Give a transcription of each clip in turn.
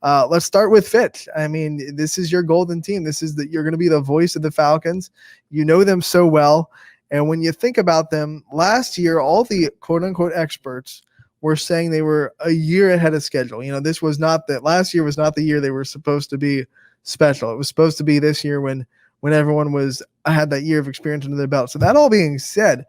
Let's start with Fitch. I mean, this is your golden team. You're going to be the voice of the Falcons. You know them so well. And when you think about them, last year, all the quote-unquote experts were saying they were a year ahead of schedule. Last year was not the year they were supposed to be special. It was supposed to be this year when everyone had that year of experience under their belt. So that all being said,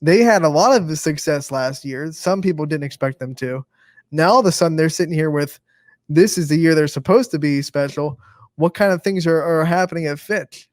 they had a lot of success last year. Some people didn't expect them to. Now all of a sudden they're sitting here with, this is the year they're supposed to be special. What kind of things are happening at Fitch?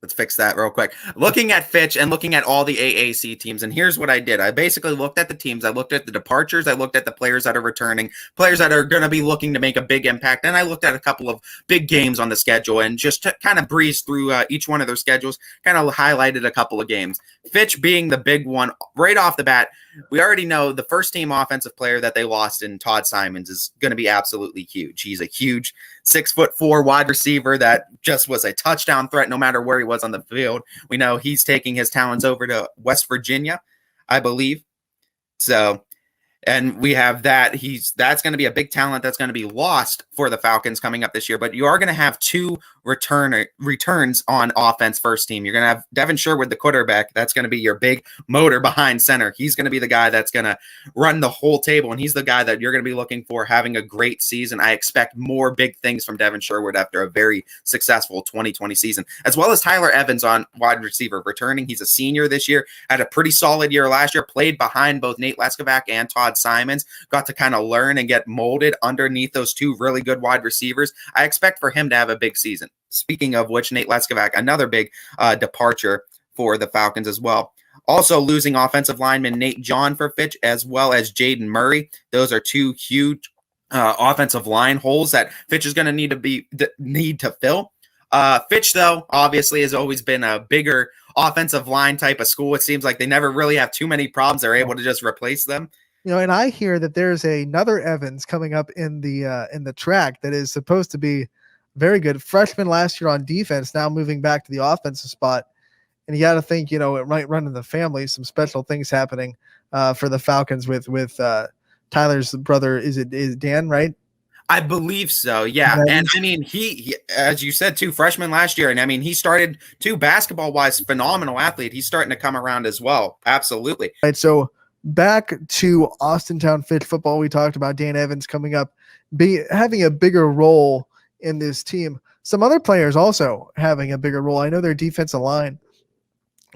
Let's fix that real quick. Looking at Fitch and looking at all the AAC teams, and here's what I did. I basically looked at the teams. I looked at the departures. I looked at the players that are returning, players that are going to be looking to make a big impact. And I looked at a couple of big games on the schedule and just kind of breezed through each one of their schedules, kind of highlighted a couple of games. Fitch being the big one right off the bat. We already know the first team offensive player that they lost in Todd Simons is going to be absolutely huge. He's a huge 6'4" wide receiver that just was a touchdown threat no matter where he was on the field. We know he's taking his talents over to West Virginia, I believe. So, and we have that. That's going to be a big talent that's going to be lost for the Falcons coming up this year. But you are going to have two returns on offense first team. You're going to have Devin Sherwood, the quarterback. That's going to be your big motor behind center. He's going to be the guy that's going to run the whole table, and he's the guy that you're going to be looking for having a great season. I expect more big things from Devin Sherwood after a very successful 2020 season, as well as Tyler Evans on wide receiver returning. He's a senior this year, had a pretty solid year last year, played behind both Nate Leskovac and Todd Simons, got to kind of learn and get molded underneath those two really good wide receivers. I expect for him to have a big season. Speaking of which, Nate Leskovac, another big departure for the Falcons as well. Also losing offensive lineman Nate John for Fitch, as well as Jaden Murray. Those are two huge offensive line holes that Fitch is going to need to fill. Fitch, though, obviously has always been a bigger offensive line type of school. It seems like they never really have too many problems. They're able to just replace them. And I hear that there's another Evans coming up in the track that is supposed to be very good. Freshman last year on defense, now moving back to the offensive spot. And you got to think, it might run in the family, some special things happening for the Falcons with Tyler's brother. Is Dan, right? I believe so, yeah. And I mean, he, as you said, too, freshman last year. And I mean, he started, too, basketball-wise, phenomenal athlete. He's starting to come around as well. Absolutely. Right, so back to Austintown Fitch football. We talked about Dan Evans coming up, having a bigger role in this team. Some other players also having a bigger role. I know their defensive line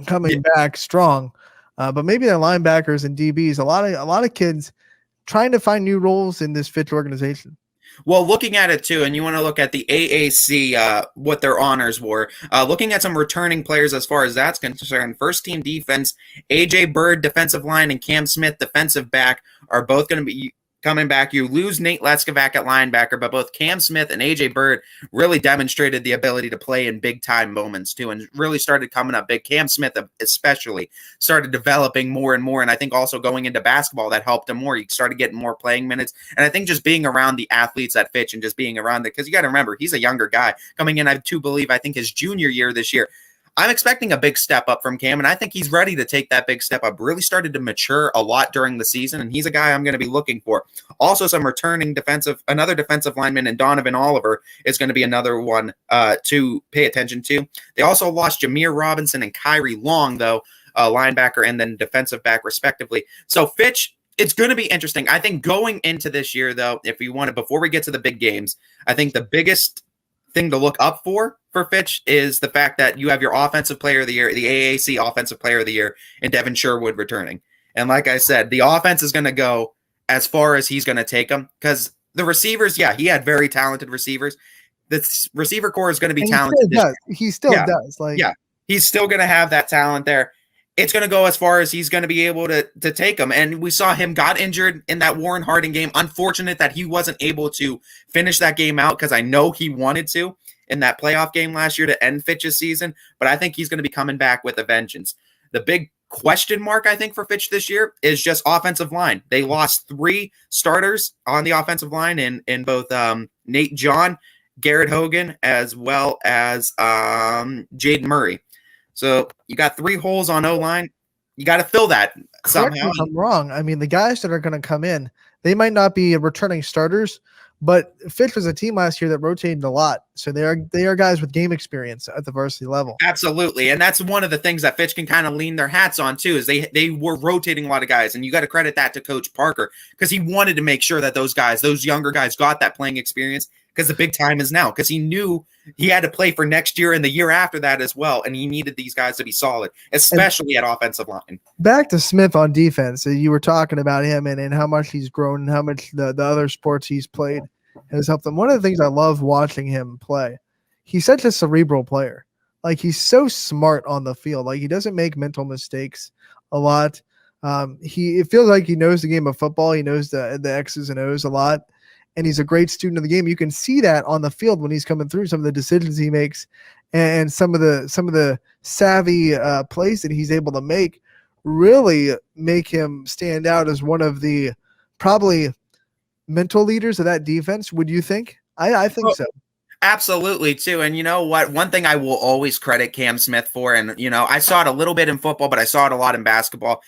coming back strong, but maybe their linebackers and DBs. A lot of kids trying to find new roles in this Fitch organization. Well, looking at it too, and you want to look at the AAC, what their honors were. Looking at some returning players as far as that's concerned, first team defense, AJ Bird, defensive line, and Cam Smith, defensive back, are both going to be coming back. You lose Nate Leskovac at linebacker, but both Cam Smith and AJ Bird really demonstrated the ability to play in big time moments too, and really started coming up big. Cam Smith especially started developing more and more, and I think also going into basketball that helped him more. He started getting more playing minutes, and I think just being around the athletes at Fitch and just being around it, because you got to remember, he's a younger guy coming in, I think his junior year this year. I'm expecting a big step up from Cam, and I think he's ready to take that big step up. Really started to mature a lot during the season, and he's a guy I'm going to be looking for. Also, some returning another defensive lineman, and Donovan Oliver is going to be another one to pay attention to. They also lost Jameer Robinson and Kyrie Long, though, linebacker and then defensive back, respectively. So Fitch, it's going to be interesting. I think going into this year, though, if we want to, before we get to the big games, I think the biggest thing to look up for Fitch is the fact that you have your offensive player of the year, the AAC offensive player of the year, and Devin Sherwood returning. And like I said, the offense is going to go as far as he's going to take them, because the receivers, he had very talented receivers. The receiver core is going to be talented. He still does. He's still going to have that talent there. It's going to go as far as he's going to be able to take them. And we saw him got injured in that Warren Harding game. Unfortunate that he wasn't able to finish that game out, because I know he wanted to in that playoff game last year to end Fitch's season. But I think he's going to be coming back with a vengeance. The big question mark, I think, for Fitch this year is just offensive line. They lost 3 starters on the offensive line in both Nate John, Garrett Hogan, as well as Jaden Murray. So you got 3 holes on O-line. you got to fill that Correct me somehow. if I'm wrong. I mean, the guys that are going to come in, they might not be returning starters, but Fitch was a team last year that rotated a lot. So they are guys with game experience at the varsity level. Absolutely. And that's one of the things that Fitch can kind of lean their hats on too, is they were rotating a lot of guys. And you got to credit that to Coach Parker, because he wanted to make sure that those guys, those younger guys, got that playing experience, because the big time is now, because he knew he had to play for next year and the year after that as well. And he needed these guys to be solid, especially at offensive line. Back to Smith on defense. You were talking about him and how much he's grown and how much the other sports he's played has helped him. One of the things I love watching him play, he's such a cerebral player. Like, he's so smart on the field. Like, he doesn't make mental mistakes a lot. It feels like he knows the game of football. He knows the X's and O's a lot, and he's a great student of the game. You can see that on the field when he's coming through, some of the decisions he makes and some of the savvy plays that he's able to make really make him stand out as one of the probably mental leaders of that defense. Would you think? I think so. Absolutely too. And you know what? One thing I will always credit Cam Smith for, and I saw it a little bit in football, but I saw it a lot in basketball.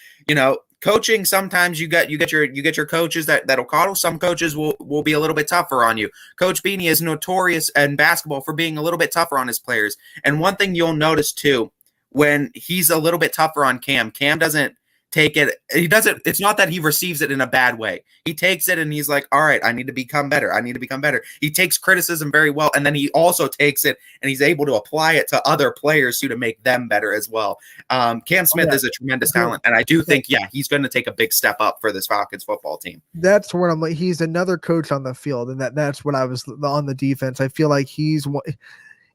Coaching, sometimes you get your coaches that'll coddle. Some coaches will be a little bit tougher on you. Coach Beanie is notorious in basketball for being a little bit tougher on his players. And one thing you'll notice too, when he's a little bit tougher on Cam doesn't take it. It's not that he receives it in a bad way. He takes it and he's like, all right, I need to become better. He takes criticism very well. And then he also takes it and he's able to apply it to other players to make them better as well. Cam Smith is a tremendous talent. And I do think, he's going to take a big step up for this Falcons football team. That's where I'm like, he's another coach on the field. And that's what I was on the defense. I feel like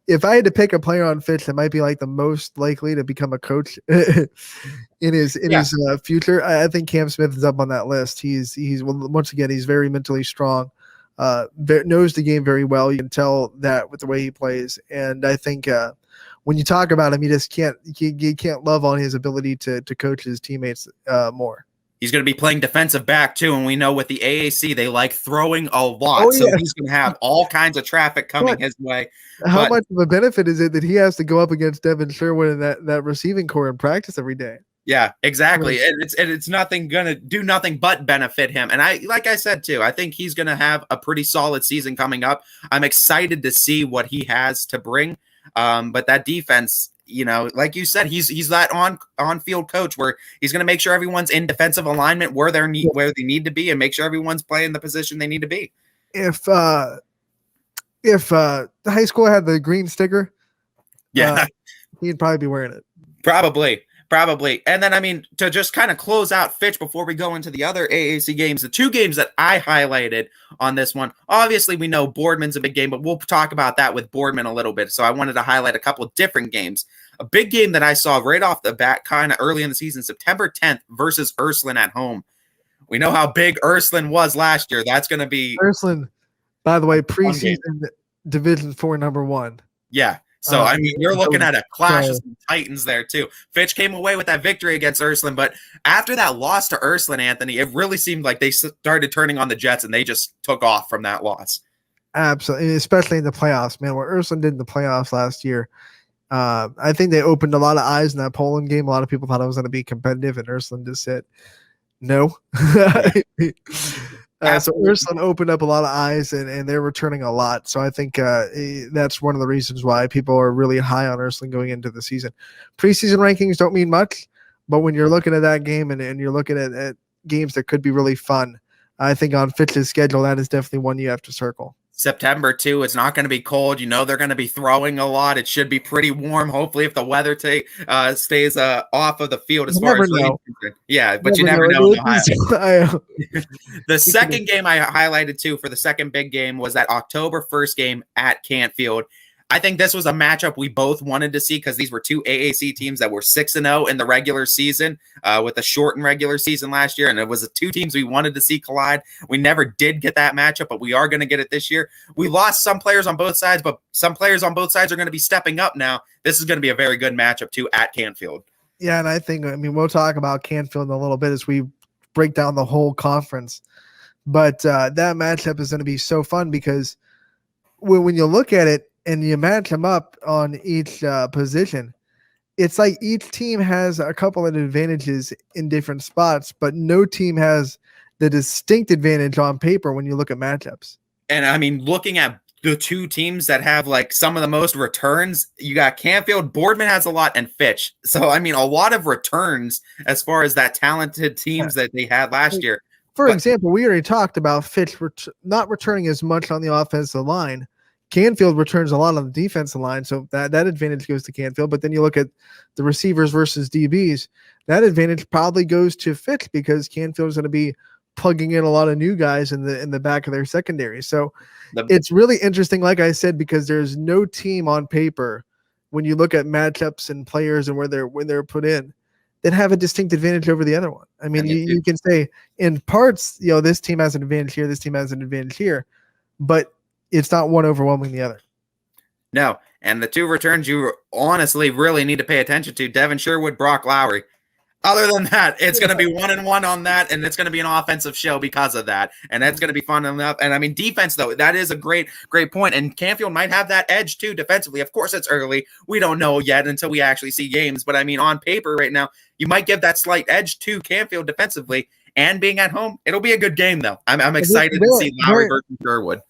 if I had to pick a player on Fitch that might be like the most likely to become a coach in his future, I think Cam Smith is up on that list. He's once again, he's very mentally strong, knows the game very well. You can tell that with the way he plays. And I think when you talk about him, you can't love on his ability to coach his teammates more. He's going to be playing defensive back too, and we know with the AAC they like throwing a lot, so he's going to have all kinds of traffic coming his way. How much of a benefit is it that he has to go up against Devin Sherwood in that receiving core in practice every day? Yeah, exactly. And it's nothing going to do nothing but benefit him. And like I said too, I think he's going to have a pretty solid season coming up. I'm excited to see what he has to bring. But that defense, like you said, he's that on-field coach where he's going to make sure everyone's in defensive alignment where they need to be, and make sure everyone's playing the position they need to be. If the high school had the green sticker, he'd probably be wearing it. Probably. And then, to just kind of close out Fitch before we go into the other AAC games, the two games that I highlighted on this one, obviously we know Boardman's a big game, but we'll talk about that with Boardman a little bit. So I wanted to highlight a couple of different games. A big game that I saw right off the bat kind of early in the season, September 10th versus Ursuline at home. We know how big Ursuline was last year. That's going to be Ursuline, by the way, preseason Division 4 #1. Yeah. So, you're looking at a clash of some Titans there, too. Fitch came away with that victory against Ursuline, but after that loss to Ursuline, Anthony, it really seemed like they started turning on the Jets, and they just took off from that loss. Absolutely, especially in the playoffs, man. What Ursuline did in the playoffs last year, I think they opened a lot of eyes in that Poland game. A lot of people thought it was going to be competitive, and Ursuline just said, no. So Ursuline opened up a lot of eyes, and they're returning a lot. So I think that's one of the reasons why people are really high on Ursuline going into the season. Preseason rankings don't mean much, but when you're looking at that game and you're looking at games that could be really fun, I think on Fitch's schedule, that is definitely one you have to circle. September, too. It's not going to be cold. They're going to be throwing a lot. It should be pretty warm. Hopefully, if the weather stays off of the field as far as rain. Yeah, but you never know. The second game I highlighted, too, for the second big game was that October 1st game at Canfield. I think this was a matchup we both wanted to see because these were two AAC teams that were 6-0 in the regular season with a shortened regular season last year. And it was the two teams we wanted to see collide. We never did get that matchup, but we are going to get it this year. We lost some players on both sides, but some players on both sides are going to be stepping up now. This is going to be a very good matchup, too, at Canfield. Yeah, and I think, we'll talk about Canfield in a little bit as we break down the whole conference. But that matchup is going to be so fun because when you look at it, and you match them up on each position, it's like each team has a couple of advantages in different spots, but no team has the distinct advantage on paper when you look at matchups. And I mean, looking at the two teams that have like some of the most returns, you got Canfield, Boardman has a lot, and Fitch. So, I mean, a lot of returns as far as that talented teams that they had last year. For example, we already talked about Fitch not returning as much on the offensive line. Canfield returns a lot on the defensive line, so that advantage goes to Canfield. But then you look at the receivers versus DBs, that advantage probably goes to Fitch because Canfield is going to be plugging in a lot of new guys in the back of their secondary. So it's really interesting, like I said, because there's no team on paper when you look at matchups and players and when they're put in that have a distinct advantage over the other one. I mean, you can say in parts, this team has an advantage here, this team has an advantage here, but it's not one overwhelming the other. No, and the two returns you honestly really need to pay attention to, Devin Sherwood, Brock Lowry. Other than that, it's going to be 1-1 on that, and it's going to be an offensive show because of that, and that's going to be fun enough. And I mean, defense, though, that is a great point, and Canfield might have that edge, too, defensively. Of course, it's early. We don't know yet until we actually see games, but I mean, on paper right now, you might give that slight edge to Canfield defensively, and being at home, it'll be a good game, though. I'm excited to see Lowry versus Sherwood.